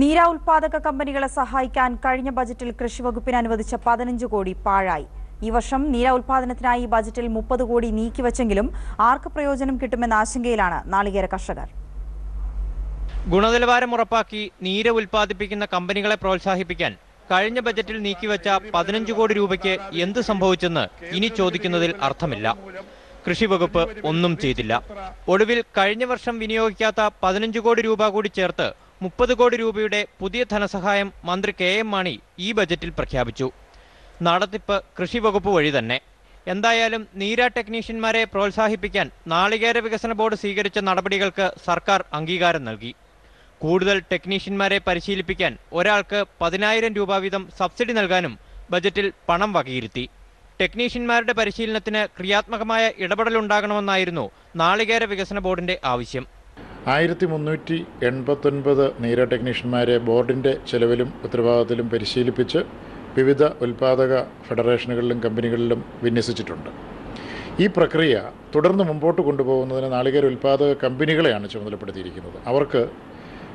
നീര ഉൽപാദക കമ്പനികളെ സഹായിക്കാൻ കഴിഞ്ഞ ബജറ്റിൽ കൃഷിവകുപ്പിന് അനുവദിച്ച 15 കോടി പാഴായി. ഈ വർഷം നീര ഉൽപാദനത്തിനായി ബജറ്റിൽ 30 കോടി നീക്കിവെച്ചെങ്കിലും ആർക്ക് പ്രയോജനം കിട്ടുമെന്ന ആശങ്കയിലാണ് നാളികേര കർഷകർ. ഗുണനിലവാരം ഉറപ്പാക്കി നീര ഉൽപ്പാദിപ്പിക്കുന്ന കമ്പനികളെ പ്രോത്സാഹിപ്പിക്കാൻ കഴിഞ്ഞ ബജറ്റിൽ നീക്കിവെച്ച 15 കോടി രൂപയ്ക്ക് എന്ത് സംഭവിച്ചെന്ന് ഇനി ചോദിക്കുന്നതിൽ അർത്ഥമില്ല. കൃഷിവകുപ്പ് ഒന്നും ചെയ്തില്ല. ഒടുവിൽ കഴിഞ്ഞ വർഷം വിനിയോഗിക്കാത്ത 15 കോടി രൂപ കൂടി ചേർത്ത് 30 കോടി രൂപയുടെ പുതിയ ധനസഹായം മന്ത്രി കെ.എം. മാണി ഈ ബജറ്റിൽ പ്രഖ്യാപിച്ചു. നടത്തിപ്പ് കൃഷിവകുപ്പ് വഴി തന്നെ. എന്തായാലും നീര ടെക്നീഷ്യന്മാരെ പ്രോത്സാഹിപ്പിക്കാൻ നാളികേര വികസന ബോർഡ് സ്വീകരിച്ച നടപടികൾക്ക് സർക്കാർ അംഗീകാരം നൽകി. കൂടുതൽ ടെക്നീഷ്യന്മാരെ പരിശീലിപ്പിക്കാൻ ഒരാൾക്ക് 10,000 രൂപ വീതം സബ്സിഡി നൽകാനും ബജറ്റിൽ പണം വകയിരുത്തി. ടെക്നീഷ്യന്മാരുടെ പരിശീലനത്തിന് ക്രിയാത്മകമായ ഇടപെടലുണ്ടാകണമെന്നായിരുന്നു നാളികേര വികസന ബോർഡിന്റെ ആവശ്യം. 1389 നീര ടെക്നീഷ്യന്മാരെ ബോർഡിൻ്റെ ചെലവിലും ഉത്തരവാദിത്തത്തിലും പരിശീലിപ്പിച്ച് വിവിധ ഉൽപ്പാദക ഫെഡറേഷനുകളിലും കമ്പനികളിലും വിന്യസിച്ചിട്ടുണ്ട്. ഈ പ്രക്രിയ തുടർന്ന് മുമ്പോട്ട് കൊണ്ടുപോകുന്നതിന് നാളികേര ഉൽപ്പാദക കമ്പനികളെയാണ് ചുമതലപ്പെടുത്തിയിരിക്കുന്നത്. അവർക്ക്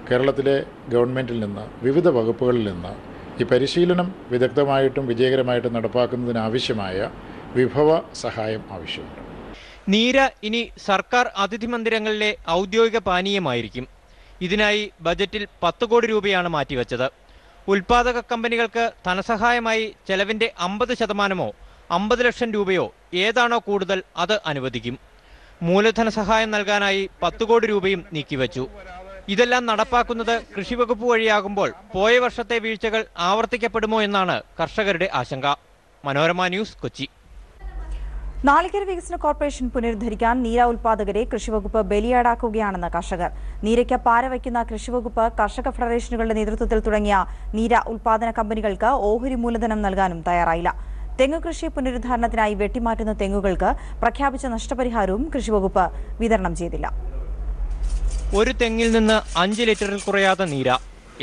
കേരളത്തിലെ ഗവൺമെൻറ്റിൽ നിന്ന് വിവിധ വകുപ്പുകളിൽ നിന്ന് ഈ പരിശീലനം വിദഗ്ധമായിട്ടും വിജയകരമായിട്ടും നടപ്പാക്കുന്നതിനാവശ്യമായ വിഭവ സഹായം ആവശ്യമുണ്ട്. നീര ഇനി സർക്കാർ അതിഥി മന്ദിരങ്ങളിലെ ഔദ്യോഗിക പാനീയമായിരിക്കും. ഇതിനായി ബജറ്റിൽ 10 കോടി രൂപയാണ് മാറ്റിവെച്ചത്. ഉൽപ്പാദക കമ്പനികൾക്ക് ധനസഹായമായി ചെലവിന്റെ 50% 50 ലക്ഷം രൂപയോ ഏതാണോ കൂടുതൽ അത് അനുവദിക്കും. മൂലധന സഹായം നൽകാനായി 10 കോടി രൂപയും നീക്കിവെച്ചു. ഇതെല്ലാം നടപ്പാക്കുന്നത് കൃഷിവകുപ്പ് വഴിയാകുമ്പോൾ പോയ വർഷത്തെ വീഴ്ചകൾ ആവർത്തിക്കപ്പെടുമോ എന്നാണ് കർഷകരുടെ ആശങ്ക. മനോരമ ന്യൂസ്, കൊച്ചി. നാളികേര വികസന കോർപ്പറേഷൻ പുനരുദ്ധരിക്കാൻ നീര ഉൽപാദകരെ കൃഷിവകുപ്പ് ബലിയാടാക്കുകയാണെന്ന് കർഷകർ. നീരയ്ക്ക് പാര വയ്ക്കുന്ന കൃഷിവകുപ്പ് കർഷക ഫെഡറേഷനുകളുടെ നേതൃത്വത്തിൽ തുടങ്ങിയ നീര ഉൽപാദന കമ്പനികൾക്ക് ഓഹരി മൂലധനം നൽകാനും തയ്യാറായില്ല. തെങ്ങ് കൃഷി പുനരുദ്ധാരണത്തിനായി വെട്ടിമാറ്റുന്ന തെങ്ങുകൾക്ക് പ്രഖ്യാപിച്ച നഷ്ടപരിഹാരവും കൃഷിവകുപ്പ് വിതരണം ചെയ്തില്ല. ഒരു തെങ്ങിൽ നിന്ന് 5 ലിറ്ററിൽ കുറയാതെ നീര,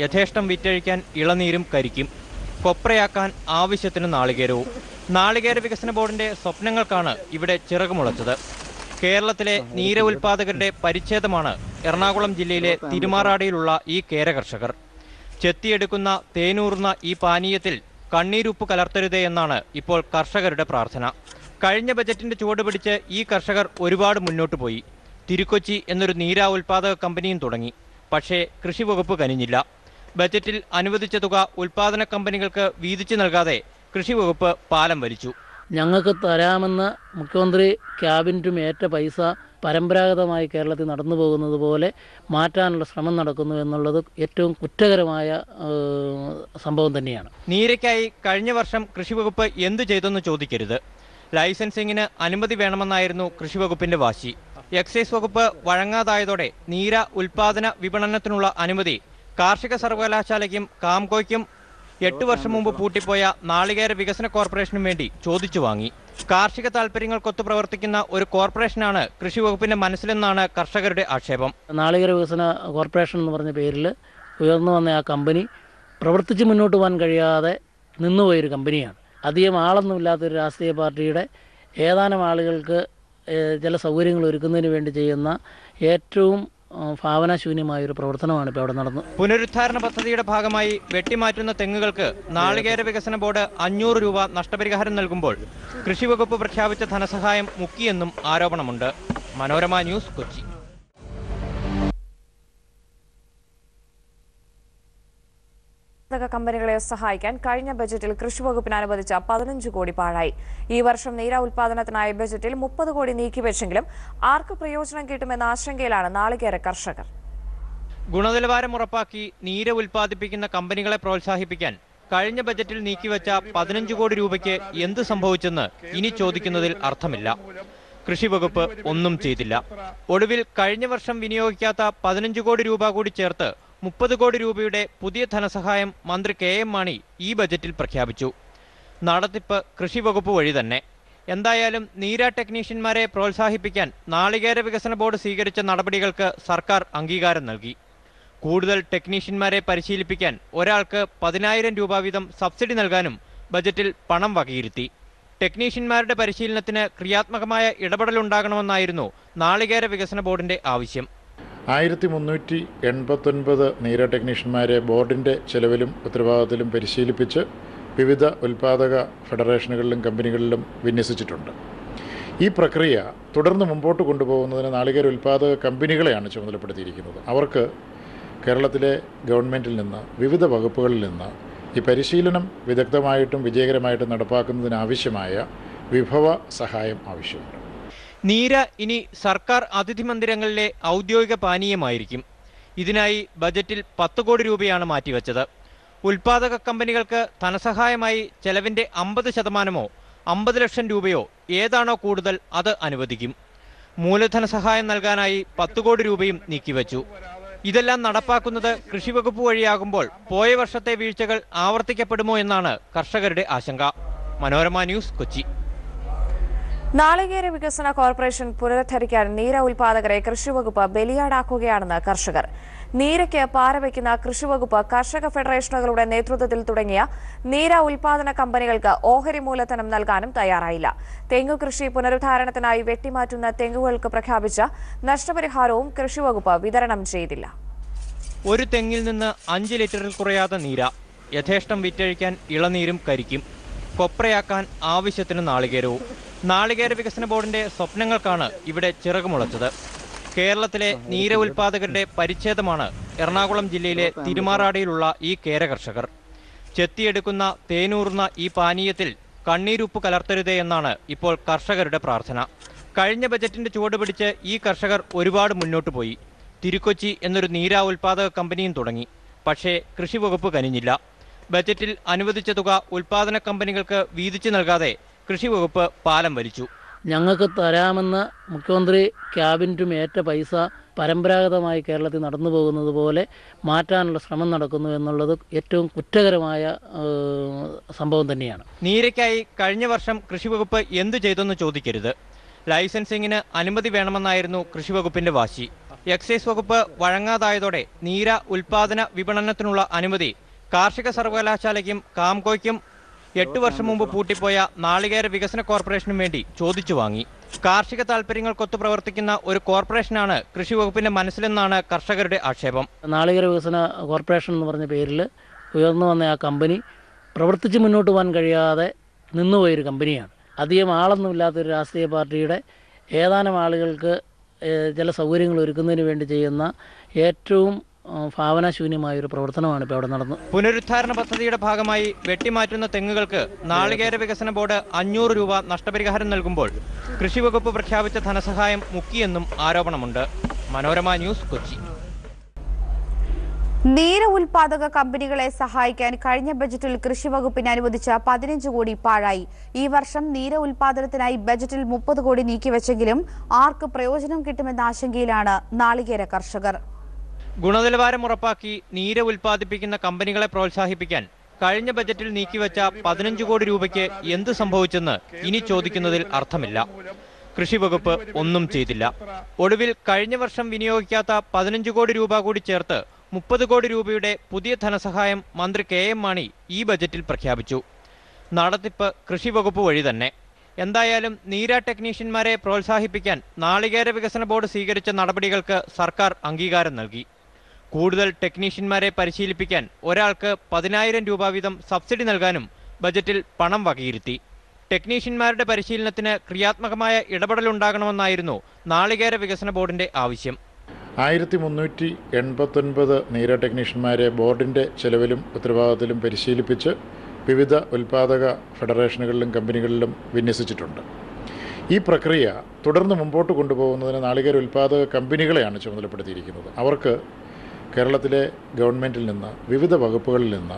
യഥേഷ്ടം വിറ്റഴിക്കാൻ ഇളനീരും കരിക്കും, കൊപ്രയാക്കാൻ ആവശ്യത്തിന് നാളികേരവും. നാളികേര വികസന ബോർഡിന്റെ സ്വപ്നങ്ങൾക്കാണ് ഇവിടെ ചിറകുമുളച്ചത്. കേരളത്തിലെ നീര ഉൽപാദകരുടെ പരിച്ഛേദമാണ് എറണാകുളം ജില്ലയിലെ തിരുമാറാടിയിലുള്ള ഈ കേര കർഷകർ. ചെത്തിയെടുക്കുന്ന തേനൂർന്ന ഈ പാനീയത്തിൽ കണ്ണീരുപ്പ് കലർത്തരുതേ എന്നാണ് ഇപ്പോൾ കർഷകരുടെ പ്രാർത്ഥന. കഴിഞ്ഞ ബജറ്റിന്റെ ചുവടുപിടിച്ച് ഈ കർഷകർ ഒരുപാട് മുന്നോട്ട് പോയി. തിരുക്കൊച്ചി എന്നൊരു നീര ഉൽപാദക കമ്പനിയും തുടങ്ങി. പക്ഷേ കൃഷിവകുപ്പ് കനിഞ്ഞില്ല. ബജറ്റിൽ അനുവദിച്ച തുക ഉൽപാദന കമ്പനികൾക്ക് വീതിച്ചു നൽകാതെ കൃഷിവകുപ്പ് പാലം വലിച്ചു. ഞങ്ങൾക്ക് തരാമെന്ന് മുഖ്യമന്ത്രി ക്യാബിനറ്റും ഏറ്റ പൈസ പരമ്പരാഗതമായി കേരളത്തിൽ നടന്നു പോകുന്നത് പോലെ മാറ്റാനുള്ള ശ്രമം നടക്കുന്നു എന്നുള്ളത് ഏറ്റവും കുറ്റകരമായ സംഭവം തന്നെയാണ്. നീരയ്ക്കായി കഴിഞ്ഞ വർഷം കൃഷിവകുപ്പ് എന്തു ചെയ്തെന്ന് ചോദിക്കരുത്. ലൈസൻസിങ്ങിന് അനുമതി വേണമെന്നായിരുന്നു കൃഷിവകുപ്പിന്റെ വാശി. എക്സൈസ് വകുപ്പ് വഴങ്ങാതായതോടെ നീര ഉൽപാദന വിപണനത്തിനുള്ള അനുമതി കാർഷിക സർവകലാശാലയ്ക്കും കാംകോയ്ക്കും 8 വർഷം മുമ്പ് പൂട്ടിപ്പോയ നാളികേര വികസന കോർപ്പറേഷനും വേണ്ടി ചോദിച്ചു വാങ്ങി. കാർഷിക താൽപര്യങ്ങൾക്കൊത്തു പ്രവർത്തിക്കുന്ന ഒരു കോർപ്പറേഷനാണ് കൃഷിവകുപ്പിന്റെ മനസ്സിലെന്നാണ് കർഷകരുടെ ആക്ഷേപം. നാളികേര വികസന കോർപ്പറേഷൻ എന്ന് പറഞ്ഞ പേരിൽ ഉയർന്നു വന്ന ആ കമ്പനി പ്രവർത്തിച്ച് മുന്നോട്ട് പോകാൻ കഴിയാതെ നിന്നുപോയൊരു കമ്പനിയാണ്. അധികം ആളൊന്നുമില്ലാത്തൊരു രാഷ്ട്രീയ പാർട്ടിയുടെ ഏതാനും ആളുകൾക്ക് ചില സൗകര്യങ്ങൾ ഒരുക്കുന്നതിന് വേണ്ടി ചെയ്യുന്ന ഏറ്റവും ഭാവനാശൂന്യമായൊരു പ്രവർത്തനമാണ് ഇപ്പോൾ അവിടെ നടന്നത്. പുനരുദ്ധാരണ പദ്ധതിയുടെ ഭാഗമായി വെട്ടിമാറ്റുന്ന തെങ്ങുകൾക്ക് നാളികേര വികസന ബോർഡ് 500 രൂപ നഷ്ടപരിഹാരം നൽകുമ്പോൾ കൃഷിവകുപ്പ് പ്രഖ്യാപിച്ച ധനസഹായം മുക്കിയെന്നും ആരോപണമുണ്ട്. മനോരമ ന്യൂസ്, കൊച്ചി. കമ്പനികളെ സഹായിക്കാൻ കഴിഞ്ഞ ബജറ്റിൽ കൃഷിവകുപ്പിന് അനുവദിച്ച 15 കോടി പാഴായി. ഈ വർഷം നീര ഉൽപാദനത്തിനായി ബജറ്റിൽ 30 കോടി നീക്കിവെച്ചെങ്കിലും ആർക്ക് പ്രയോജനം കിട്ടുമെന്ന ആശങ്കയിലാണ് നാളികേര കർഷകർ. ഗുണനിലവാരം ഉറപ്പാക്കി നീര ഉൽപ്പാദിപ്പിക്കുന്ന കമ്പനികളെ പ്രോത്സാഹിപ്പിക്കാൻ കഴിഞ്ഞ ബജറ്റിൽ നീക്കിവെച്ച 15 കോടി രൂപയ്ക്ക് എന്ത് സംഭവിച്ചെന്ന് ഇനി ചോദിക്കുന്നതിൽ അർത്ഥമില്ല. കൃഷിവകുപ്പ് ഒന്നും ചെയ്തില്ല. ഒടുവിൽ കഴിഞ്ഞ വർഷം വിനിയോഗിക്കാത്ത 15 കോടി രൂപ കൂടി ചേർത്ത് 30 കോടി രൂപയുടെ പുതിയ ധനസഹായം മന്ത്രി കെ.എം. മാണി ഈ ബജറ്റിൽ പ്രഖ്യാപിച്ചു. നടത്തിപ്പ് കൃഷിവകുപ്പ് വഴി തന്നെ. എന്തായാലും നീര ടെക്നീഷ്യന്മാരെ പ്രോത്സാഹിപ്പിക്കാൻ നാളികേര വികസന ബോർഡ് സ്വീകരിച്ച നടപടികൾക്ക് സർക്കാർ അംഗീകാരം നൽകി. കൂടുതൽ ടെക്നീഷ്യന്മാരെ പരിശീലിപ്പിക്കാൻ ഒരാൾക്ക് 10,000 രൂപ വീതം സബ്സിഡി നൽകാനും ബജറ്റിൽ പണം വകയിരുത്തി. ടെക്നീഷ്യന്മാരുടെ പരിശീലനത്തിന് ക്രിയാത്മകമായ ഇടപെടലുണ്ടാകണമെന്നായിരുന്നു നാളികേര വികസന ബോർഡിന്റെ ആവശ്യം. 1389 നീര ടെക്നീഷ്യന്മാരെ ബോർഡിൻ്റെ ചെലവിലും ഉത്തരവാദിത്തത്തിലും പരിശീലിപ്പിച്ച് വിവിധ ഉൽപ്പാദക ഫെഡറേഷനുകളിലും കമ്പനികളിലും വിന്യസിച്ചിട്ടുണ്ട്. ഈ പ്രക്രിയ തുടർന്ന് മുമ്പോട്ട് കൊണ്ടുപോകുന്നതിന് നാളികേര ഉൽപ്പാദക കമ്പനികളെയാണ് ചുമതലപ്പെടുത്തിയിരിക്കുന്നത്. അവർക്ക് കേരളത്തിലെ ഗവൺമെൻറ്റിൽ നിന്ന് വിവിധ വകുപ്പുകളിൽ നിന്ന് ഈ പരിശീലനം വിദഗ്ധമായിട്ടും വിജയകരമായിട്ടും നടപ്പാക്കുന്നതിനാവശ്യമായ വിഭവ സഹായം ആവശ്യമുണ്ട്. നീര ഇനി സർക്കാർ അതിഥി മന്ദിരങ്ങളിലെ ഔദ്യോഗിക പാനീയമായിരിക്കും. ഇതിനായി ബജറ്റിൽ 10 കോടി രൂപയാണ് മാറ്റിവെച്ചത്. ഉൽപ്പാദക കമ്പനികൾക്ക് ധനസഹായമായി ചെലവിന്റെ 50% 50 ലക്ഷം രൂപയോ ഏതാണോ കൂടുതൽ അത് അനുവദിക്കും. മൂലധന സഹായം നൽകാനായി 10 കോടി രൂപയും നീക്കിവെച്ചു. ഇതെല്ലാം നടപ്പാക്കുന്നത് കൃഷിവകുപ്പ് വഴിയാകുമ്പോൾ പോയ വർഷത്തെ വീഴ്ചകൾ ആവർത്തിക്കപ്പെടുമോ എന്നാണ് കർഷകരുടെ ആശങ്ക. മനോരമ ന്യൂസ്, കൊച്ചി. നാളികേര വികസന കോർപ്പറേഷൻ പുനരുദ്ധരിക്കാൻ നീര ഉൽപാദകരെ കൃഷിവകുപ്പ് ബലിയാടാക്കുകയാണെന്ന് കർഷകർ. നീരയ്ക്ക് പാരവയ്ക്കുന്ന കൃഷിവകുപ്പ് കർഷക ഫെഡറേഷനുകളുടെ നേതൃത്വത്തിൽ തുടങ്ങിയ നീര ഉൽപാദന കമ്പനികൾക്ക് ഓഹരി മൂലധനം നൽകാനും തയ്യാറായില്ല. തെങ്ങു കൃഷി പുനരുദ്ധാരണത്തിനായി വെട്ടിമാറ്റുന്ന തെങ്ങുകൾക്ക് പ്രഖ്യാപിച്ച നഷ്ടപരിഹാരവും കൃഷിവകുപ്പ് വിതരണം ചെയ്തില്ല. ഒരു തെങ്ങിൽ നിന്ന് 5 ലിറ്ററിൽ കുറയാതെ നീര, യഥേഷ്ടം വിറ്റഴിക്കാൻ ഇളനീരും കരിക്കും, കൊപ്രയാക്കാൻ ആവശ്യത്തിന് നാളികേരവും. നാളികേര വികസന ബോർഡിന്റെ സ്വപ്നങ്ങൾക്കാണ് ഇവിടെ ചിറകുമുളച്ചത്. കേരളത്തിലെ നീര ഉൽപാദകരുടെ പരിച്ഛേദമാണ് എറണാകുളം ജില്ലയിലെ തിരുമാറാടിയിലുള്ള ഈ കേര കർഷകർ. ചെത്തിയെടുക്കുന്ന തേനൂർന്ന ഈ പാനീയത്തിൽ കണ്ണീരുപ്പ് കലർത്തരുതേ എന്നാണ് ഇപ്പോൾ കർഷകരുടെ പ്രാർത്ഥന. കഴിഞ്ഞ ബജറ്റിന്റെ ചുവടുപിടിച്ച് ഈ കർഷകർ ഒരുപാട് മുന്നോട്ട് പോയി. തിരുക്കൊച്ചി എന്നൊരു നീര ഉൽപാദക കമ്പനിയും തുടങ്ങി. പക്ഷേ കൃഷിവകുപ്പ് കനിഞ്ഞില്ല. ബജറ്റിൽ അനുവദിച്ച തുക ഉൽപാദന കമ്പനികൾക്ക് വീതിച്ചു നൽകാതെ കൃഷിവകുപ്പ് പാലം വലിച്ചു. ഞങ്ങൾക്ക് തരാമെന്ന് മുഖ്യമന്ത്രി ക്യാബിനറ്റും ഏറ്റ പൈസ പരമ്പരാഗതമായി കേരളത്തിൽ നടന്നു പോകുന്നത് പോലെ മാറ്റാനുള്ള ശ്രമം നടക്കുന്നു എന്നുള്ളത് ഏറ്റവും കുറ്റകരമായ സംഭവം തന്നെയാണ്. നീരയ്ക്കായി കഴിഞ്ഞ വർഷം കൃഷിവകുപ്പ് എന്തു ചെയ്തെന്ന് ചോദിക്കരുത്. ലൈസൻസിങ്ങിന് അനുമതി വേണമെന്നായിരുന്നു കൃഷിവകുപ്പിന്റെ വാശി. എക്സൈസ് വകുപ്പ് വഴങ്ങാതായതോടെ നീര ഉൽപാദന വിപണനത്തിനുള്ള അനുമതി കാർഷിക സർവകലാശാലയ്ക്കും കാംകോയ്ക്കും 8 വർഷം മുമ്പ് പൂട്ടിപ്പോയ നാളികേര വികസന കോർപ്പറേഷനും വേണ്ടി ചോദിച്ചു വാങ്ങി. കാർഷിക താൽപര്യങ്ങൾക്കൊത്തു പ്രവർത്തിക്കുന്ന ഒരു കോർപ്പറേഷനാണ് കൃഷിവകുപ്പിന്റെ മനസ്സിലെന്നാണ് കർഷകരുടെ ആക്ഷേപം. നാളികേര വികസന കോർപ്പറേഷൻ എന്ന് പറഞ്ഞ പേരിൽ ഉയർന്നു വന്ന ആ കമ്പനി പ്രവർത്തിച്ച് മുന്നോട്ട് പോകാൻ കഴിയാതെ നിന്നുപോയൊരു കമ്പനിയാണ്. അധികം ആളൊന്നുമില്ലാത്തൊരു രാഷ്ട്രീയ പാർട്ടിയുടെ ഏതാനും ആളുകൾക്ക് ചില സൗകര്യങ്ങൾ ഒരുക്കുന്നതിന് വേണ്ടി ചെയ്യുന്ന ഏറ്റവും ഭാവനാശൂന്യമായൊരു പ്രവർത്തനമാണ് ഇപ്പോൾ അവിടെ നടന്നത്. പുനരുദ്ധാരണ പദ്ധതിയുടെ ഭാഗമായി വെട്ടിമാറ്റുന്ന തെങ്ങുകൾക്ക് നാളികേര വികസന ബോർഡ് 500 രൂപ നഷ്ടപരിഹാരം നൽകുമ്പോൾ കൃഷിവകുപ്പ് പ്രഖ്യാപിച്ച ധനസഹായം മുക്കിയെന്നും ആരോപണമുണ്ട്. മനോരമ ന്യൂസ്, കൊച്ചി. നീര ഉൽപാദക കമ്പനികളെ സഹായിക്കാൻ കഴിഞ്ഞ ബജറ്റിൽ കൃഷിവകുപ്പിന് അനുവദിച്ച 15 കോടി പാഴായി. ഈ വർഷം നീര ഉൽപാദനത്തിനായി ബജറ്റിൽ 30 കോടി നീക്കിവെച്ചെങ്കിലും ആർക്ക് പ്രയോജനം കിട്ടുമെന്ന ആശങ്കയിലാണ് നാളികേര കർഷകർ. ഗുണനിലവാരം ഉറപ്പാക്കി നീര ഉൽപ്പാദിപ്പിക്കുന്ന കമ്പനികളെ പ്രോത്സാഹിപ്പിക്കാൻ കഴിഞ്ഞ ബജറ്റിൽ നീക്കിവെച്ച 15 കോടി രൂപയ്ക്ക് എന്ത് സംഭവിച്ചെന്ന് ഇനി ചോദിക്കുന്നതിൽ അർത്ഥമില്ല. കൃഷിവകുപ്പ് ഒന്നും ചെയ്തില്ല. ഒടുവിൽ കഴിഞ്ഞ വർഷം വിനിയോഗിക്കാത്ത 15 കോടി രൂപ കൂടി ചേർത്ത് 30 കോടി രൂപയുടെ പുതിയ ധനസഹായം മന്ത്രി KM മാണി ഈ ബജറ്റിൽ പ്രഖ്യാപിച്ചു. നടത്തിപ്പ് കൃഷിവകുപ്പ് വഴി തന്നെ. എന്തായാലും നീര ടെക്നീഷ്യന്മാരെ പ്രോത്സാഹിപ്പിക്കാൻ നാളികേര വികസന ബോർഡ് സ്വീകരിച്ച നടപടികൾക്ക് സർക്കാർ അംഗീകാരം നൽകി. കൂടുതൽ ടെക്നീഷ്യന്മാരെ പരിശീലിപ്പിക്കാൻ ഒരാൾക്ക് 10,000 രൂപ വീതം സബ്സിഡി നൽകാനും ബജറ്റിൽ പണം വകയിരുത്തി. ടെക്നീഷ്യന്മാരുടെ പരിശീലനത്തിന് ക്രിയാത്മകമായ ഇടപെടലുണ്ടാകണമെന്നായിരുന്നു നാളികേര വികസന ബോർഡിന്റെ ആവശ്യം. 1389 നീര ടെക്നീഷ്യന്മാരെ ബോർഡിൻ്റെ ചെലവിലും ഉത്തരവാദിത്തത്തിലും പരിശീലിപ്പിച്ച് വിവിധ ഉൽപ്പാദക ഫെഡറേഷനുകളിലും കമ്പനികളിലും വിന്യസിച്ചിട്ടുണ്ട്. ഈ പ്രക്രിയ തുടർന്ന് മുമ്പോട്ട് കൊണ്ടുപോകുന്നതിന് നാളികേര ഉൽപ്പാദക കമ്പനികളെയാണ് ചുമതലപ്പെടുത്തിയിരിക്കുന്നത്. അവർക്ക് കേരളത്തിലെ ഗവൺമെൻറ്റിൽ നിന്ന് വിവിധ വകുപ്പുകളിൽ നിന്ന്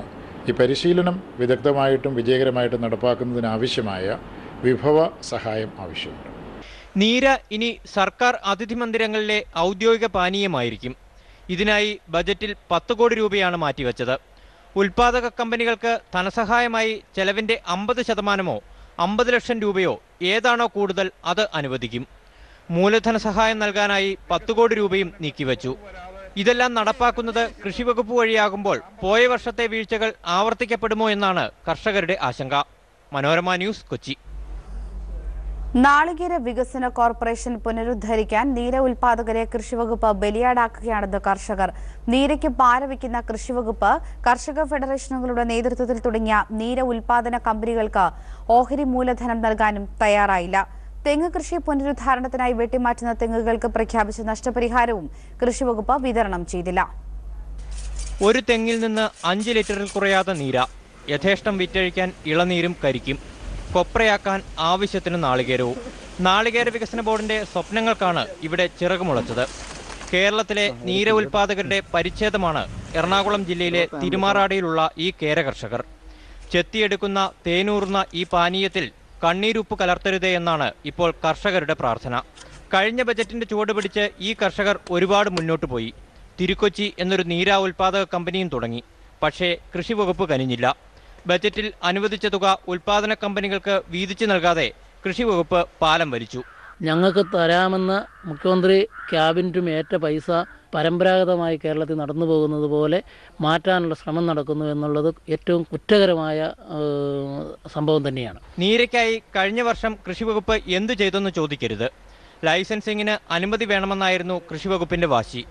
ഈ പരിശീലനം വിദഗ്ധമായിട്ടും വിജയകരമായിട്ടും നടപ്പാക്കുന്നതിനാവശ്യമായ വിഭവ സഹായം ആവശ്യമുണ്ട്. നീര ഇനി സർക്കാർ അതിഥി മന്ദിരങ്ങളിലെ ഔദ്യോഗിക പാനീയമായിരിക്കും. ഇതിനായി ബജറ്റിൽ 10 കോടി രൂപയാണ് മാറ്റിവെച്ചത്. ഉൽപാദക കമ്പനികൾക്ക് ധനസഹായമായി ചെലവിന്റെ 50% 50 ലക്ഷം രൂപയോ ഏതാണോ കൂടുതൽ അത് അനുവദിക്കും. മൂലധന സഹായം നൽകാനായി 10 കോടി രൂപയും നീക്കിവെച്ചു. ഇതെല്ലാം നടപ്പാക്കുന്നത് കൃഷിവകുപ്പ് വഴിയാകുമ്പോൾ പോയ വർഷത്തെ വീഴ്ചകൾ ആവർത്തിക്കപ്പെടുമോ എന്നാണ് കർഷകരുടെ ആശങ്ക. മനോരമ ന്യൂസ്, കൊച്ചി. നാളികേര വികസന കോർപ്പറേഷൻ പുനരുദ്ധരിക്കാൻ നീര ഉൽപാദകരെ കൃഷിവകുപ്പ് ബലിയാടാക്കുകയാണെന്ന് കർഷകർ. നീരയ്ക്ക് പാരവയ്ക്കുന്ന കൃഷിവകുപ്പ് കർഷക ഫെഡറേഷനുകളുടെ നേതൃത്വത്തിൽ തുടങ്ങിയ നീര ഉൽപാദന കമ്പനികൾക്ക് ഓഹരി മൂലധനം നൽകാനും തയ്യാറായില്ല. തെങ്ങ് കൃഷി പുനരുദ്ധാരണത്തിനായി വെട്ടിമാറ്റുന്ന തെങ്ങുകൾക്ക് പ്രഖ്യാപിച്ച നഷ്ടപരിഹാരവും കൃഷിവകുപ്പ് വിതരണം ചെയ്തില്ല. ഒരു തെങ്ങിൽ നിന്ന് 5 ലിറ്ററിൽ കുറയാതെ നീര, യഥേഷ്ടം വിറ്റഴിക്കാൻ ഇളനീരും കരിക്കും, കൊപ്രയാക്കാൻ ആവശ്യത്തിന് നാളികേരവും. നാളികേര വികസന ബോർഡിന്റെ സ്വപ്നങ്ങൾക്കാണ് ഇവിടെ ചിറകുമുളച്ചത്. കേരളത്തിലെ നീര ഉൽപാദകരുടെ പരിച്ഛേദമാണ് എറണാകുളം ജില്ലയിലെ തിരുമാറാടിയിലുള്ള ഈ കേര കർഷകർ. ചെത്തിയെടുക്കുന്ന തേനൂർന്ന ഈ പാനീയത്തിൽ കണ്ണീരുപ്പ് കലർത്തരുതേ എന്നാണ് ഇപ്പോൾ കർഷകരുടെ പ്രാർത്ഥന. കഴിഞ്ഞ ബജറ്റിന്റെ ചുവടുപിടിച്ച് ഈ കർഷകർ ഒരുപാട് മുന്നോട്ട് പോയി. തിരുക്കൊച്ചി എന്നൊരു നീര ഉൽപാദക കമ്പനിയും തുടങ്ങി. പക്ഷേ കൃഷി വകുപ്പ് കനിഞ്ഞില്ല. ബജറ്റിൽ അനുവദിച്ച തുക ഉൽപാദന കമ്പനികൾക്ക് വീതിച്ചു നൽകാതെ കൃഷി വകുപ്പ് പാലം വലിച്ചു. ഞങ്ങൾക്ക് തരാമെന്ന് മുഖ്യമന്ത്രി ക്യാബിനറ്റും ഏറ്റ പൈസ പരമ്പരാഗതമായി കേരളത്തിൽ നടന്നു പോകുന്നത് പോലെ മാറ്റാനുള്ള ശ്രമം നടക്കുന്നു എന്നുള്ളത് ഏറ്റവും കുറ്റകരമായ സംഭവം തന്നെയാണ്. നീരയ്ക്കായി കഴിഞ്ഞ വർഷം കൃഷി വകുപ്പ് എന്തു ചെയ്തെന്ന് ചോദിക്കരുത്. ലൈസൻസിങ്ങിന് അനുമതി വേണമെന്നായിരുന്നു കൃഷി വകുപ്പിന്റെ വാശി.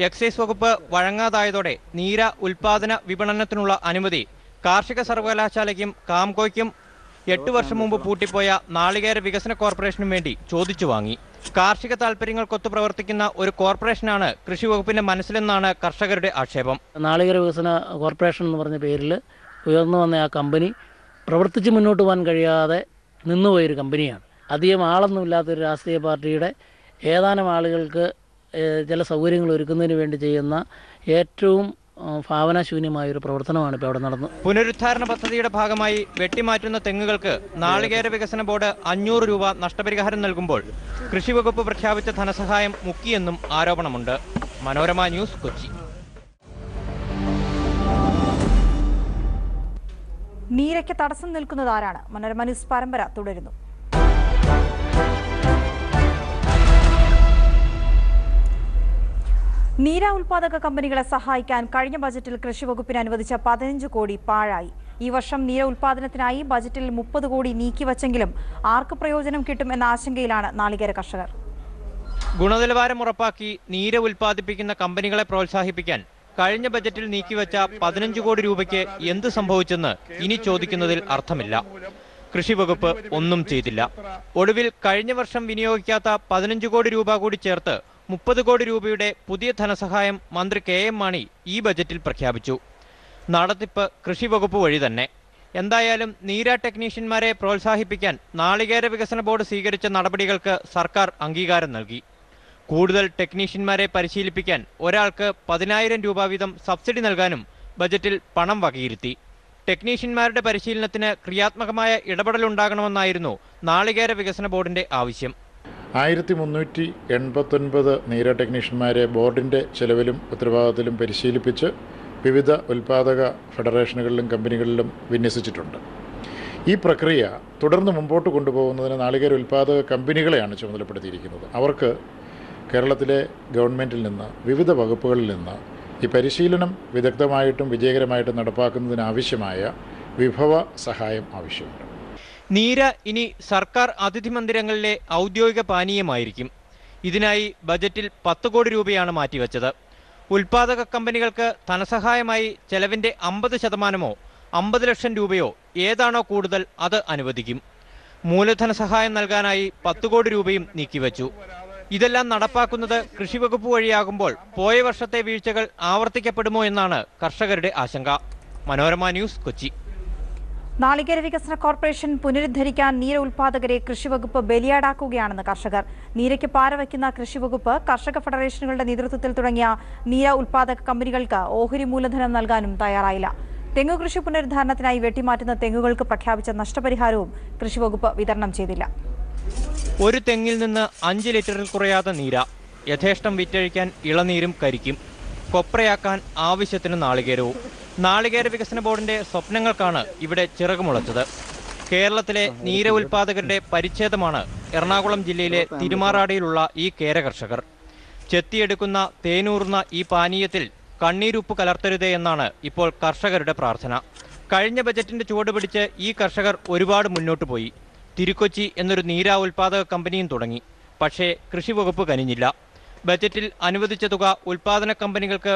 എക്സൈസ് വകുപ്പ് വഴങ്ങാതായതോടെ നീര ഉൽപാദന വിപണനത്തിനുള്ള അനുമതി കാർഷിക സർവകലാശാലയ്ക്കും കാംകോയ്ക്കും 8 വർഷം മുമ്പ് പൂട്ടിപ്പോയ നാളികേര വികസന കോർപ്പറേഷനും വേണ്ടി ചോദിച്ചു വാങ്ങി. കാർഷിക താൽപര്യങ്ങൾക്കൊത്തു പ്രവർത്തിക്കുന്ന ഒരു കോർപ്പറേഷനാണ് കൃഷി വകുപ്പിന്റെ മനസ്സിലെന്നാണ് കർഷകരുടെ ആക്ഷേപം. നാളികേര വികസന കോർപ്പറേഷൻ എന്ന് പറഞ്ഞ പേരിൽ ഉയർന്നു വന്ന ആ കമ്പനി പ്രവർത്തിച്ച് മുന്നോട്ട് പോകാൻ കഴിയാതെ നിന്നുപോയൊരു കമ്പനിയാണ്. അധികം ആളൊന്നുമില്ലാത്തൊരു രാഷ്ട്രീയ പാർട്ടിയുടെ ഏതാനും ആളുകൾക്ക് ചില സൗകര്യങ്ങൾ ഒരുക്കുന്നതിന് വേണ്ടി ചെയ്യുന്ന ഏറ്റവും ഭാവനാശൂന്യമായൊരു പ്രവർത്തനമാണ് ഇപ്പോൾ അവിടെ നടന്നത്. പുനരുദ്ധാരണ പദ്ധതിയുടെ ഭാഗമായി വെട്ടിമാറ്റുന്ന തെങ്ങുകൾക്ക് നാളികേര വികസന ബോർഡ് 500 രൂപ നഷ്ടപരിഹാരം നൽകുമ്പോൾ കൃഷി വകുപ്പ് പ്രഖ്യാപിച്ച ധനസഹായം മുക്കിയെന്നും ആരോപണമുണ്ട്. മനോരമ ന്യൂസ്, കൊച്ചി. നീരയ്ക്ക് തടസ്സം നിൽക്കുന്നതാരാണ്? മനോരമ ന്യൂസ് പരമ്പര തുടരുന്നു. നീര ഉൽപാദക കമ്പനികളെ സഹായിക്കാൻ കഴിഞ്ഞ ബജറ്റിൽ കൃഷി വകുപ്പിന് അനുവദിച്ച 15 കോടി പാഴായി. ഈ വർഷം നീര ഉൽപാദനത്തിനായി ബജറ്റിൽ 30 കോടി നീക്കിവച്ചെങ്കിലും ആർക്ക് പ്രയോജനം കിട്ടും എന്ന ആശങ്കയിലാണ് നാളികേര കർഷകർ. ഗുണനിലവാരം ഉറപ്പാക്കി നീര ഉൽപ്പാദിപ്പിക്കുന്ന കമ്പനികളെ പ്രോത്സാഹിപ്പിക്കാൻ കഴിഞ്ഞ ബജറ്റിൽ നീക്കിവച്ച 15 കോടി രൂപയ്ക്ക് എന്ത് സംഭവിച്ചെന്ന് ഇനി ചോദിക്കുന്നതിൽ അർത്ഥമില്ല. കൃഷി വകുപ്പ് ഒന്നും ചെയ്തില്ല. ഒടുവിൽ കഴിഞ്ഞ വർഷം വിനിയോഗിക്കാത്ത 15 കോടി രൂപ കൂടി ചേർത്ത് 30 കോടി രൂപയുടെ പുതിയ ധനസഹായം മന്ത്രി KM മാണി ഈ ബജറ്റിൽ പ്രഖ്യാപിച്ചു. നടത്തിപ്പ് കൃഷി വകുപ്പ് വഴി തന്നെ. എന്തായാലും നീര ടെക്നീഷ്യന്മാരെ പ്രോത്സാഹിപ്പിക്കാൻ നാളികേര വികസന ബോർഡ് സ്വീകരിച്ച നടപടികൾക്ക് സർക്കാർ അംഗീകാരം നൽകി. കൂടുതൽ ടെക്നീഷ്യന്മാരെ പരിശീലിപ്പിക്കാൻ ഒരാൾക്ക് 10,000 രൂപ വീതം സബ്സിഡി നൽകാനും ബജറ്റിൽ പണം വകയിരുത്തി. ടെക്നീഷ്യന്മാരുടെ പരിശീലനത്തിന് ക്രിയാത്മകമായ ഇടപെടലുണ്ടാകണമെന്നായിരുന്നു നാളികേര വികസന ബോർഡിന്റെ ആവശ്യം. 1389 നീര ടെക്നീഷ്യന്മാരെ ബോർഡിൻ്റെ ചെലവിലും ഉത്തരവാദിത്തത്തിലും പരിശീലിപ്പിച്ച് വിവിധ ഉൽപാദക ഫെഡറേഷനുകളിലും കമ്പനികളിലും വിന്യസിച്ചിട്ടുണ്ട്. ഈ പ്രക്രിയ തുടർന്ന് മുമ്പോട്ട് കൊണ്ടുപോകുന്നതിന് നാളികേര ഉൽപാദക കമ്പനികളെയാണ് ചുമതലപ്പെടുത്തിയിരിക്കുന്നത്. അവർക്ക് കേരളത്തിലെ ഗവൺമെൻറ്റിൽ നിന്ന് വിവിധ വകുപ്പുകളിൽ നിന്ന് ഈ പരിശീലനം വിദഗ്ധമായിട്ടും വിജയകരമായിട്ടും നടപ്പാക്കുന്നതിനാവശ്യമായ വിഭവ സഹായം ആവശ്യമുണ്ട്. നീര ഇനി സർക്കാർ അതിഥി മന്ദിരങ്ങളിലെ ഔദ്യോഗിക പാനീയമായിരിക്കും. ഇതിനായി ബജറ്റിൽ 10 കോടി രൂപയാണ് മാറ്റിവെച്ചത്. ഉൽപാദക കമ്പനികൾക്ക് ധനസഹായമായി ചെലവിന്റെ 50% 50 ലക്ഷം രൂപയോ ഏതാണോ കൂടുതൽ അത് അനുവദിക്കും. മൂലധന സഹായം നൽകാനായി 10 കോടി രൂപയും നീക്കിവെച്ചു. ഇതെല്ലാം നടപ്പാക്കുന്നത് കൃഷി വകുപ്പ് വഴിയാകുമ്പോൾ പോയ വർഷത്തെ വീഴ്ചകൾ ആവർത്തിക്കപ്പെടുമോ എന്നാണ് കർഷകരുടെ ആശങ്ക. മനോരമ ന്യൂസ്, കൊച്ചി. നാളികേര വികസന കോർപ്പറേഷൻ പുനരുദ്ധരിക്കാൻ നീര ഉൽപാദകരെ കൃഷിവകുപ്പ് ബലിയാടാക്കുകയാണെന്ന് കർഷകർ. നീരയ്ക്ക് പാരവയ്ക്കുന്ന കൃഷിവകുപ്പ് കർഷക ഫെഡറേഷനുകളുടെ നേതൃത്വത്തിൽ തുടങ്ങിയ നീര ഉൽപാദക കമ്പനികൾക്ക് ഓഹരി മൂലധനം നൽകാനും തയ്യാറായില്ല. തെങ്ങുകൃഷി പുനരുദ്ധാരണത്തിനായി വെട്ടിമാറ്റുന്ന തെങ്ങുകൾക്ക് പ്രഖ്യാപിച്ച നഷ്ടപരിഹാരവും കൃഷിവകുപ്പ് വിതരണം ചെയ്തില്ല. ഒരു തെങ്ങിൽ നിന്ന് 5 ലിറ്ററിൽ കുറയാതെ നീര, യഥേഷ്ടം വിറ്റഴിക്കാൻ ഇളനീരും കരിക്കും, കൊപ്രയാക്കാൻ ആവശ്യത്തിന് നാളികേരവും. നാളികേര വികസന ബോർഡിന്റെ സ്വപ്നങ്ങൾക്കാണ് ഇവിടെ ചിറകുമുളച്ചത്. കേരളത്തിലെ നീര ഉൽപാദകരുടെ പരിച്ഛേദമാണ് എറണാകുളം ജില്ലയിലെ തിരുമാറാടിയിലുള്ള ഈ കേര കർഷകർ. ചെത്തിയെടുക്കുന്ന തേനൂർന്ന ഈ പാനീയത്തിൽ കണ്ണീരുപ്പ് കലർത്തരുതേ എന്നാണ് ഇപ്പോൾ കർഷകരുടെ പ്രാർത്ഥന. കഴിഞ്ഞ ബജറ്റിന്റെ ചുവടുപിടിച്ച് ഈ കർഷകർ ഒരുപാട് മുന്നോട്ട് പോയി. തിരുക്കൊച്ചി എന്നൊരു നീര ഉൽപാദക കമ്പനിയും തുടങ്ങി. പക്ഷേ കൃഷി വകുപ്പ് കനിഞ്ഞില്ല. ബജറ്റിൽ അനുവദിച്ച തുക ഉൽപാദന കമ്പനികൾക്ക്